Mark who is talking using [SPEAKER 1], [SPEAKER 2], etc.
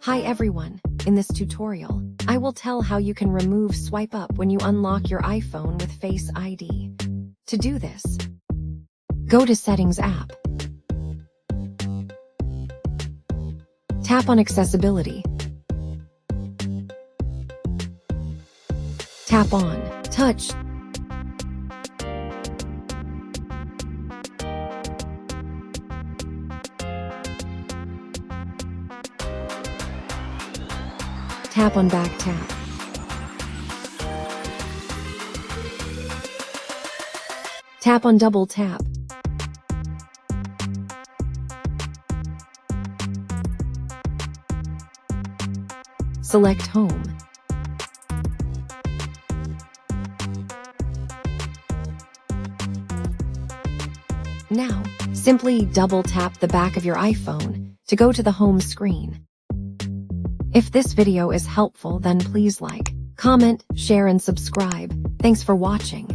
[SPEAKER 1] Hi everyone, in this tutorial, I will tell how you can remove swipe up when you unlock your iPhone with Face ID. To do this, go to Settings app. Tap on Accessibility. Tap on Touch. Tap on Back Tap. Tap on Double Tap. Select Home. Now, simply double tap the back of your iPhone to go to the home screen. If this video is helpful, then please like, comment, share and subscribe. Thanks for watching.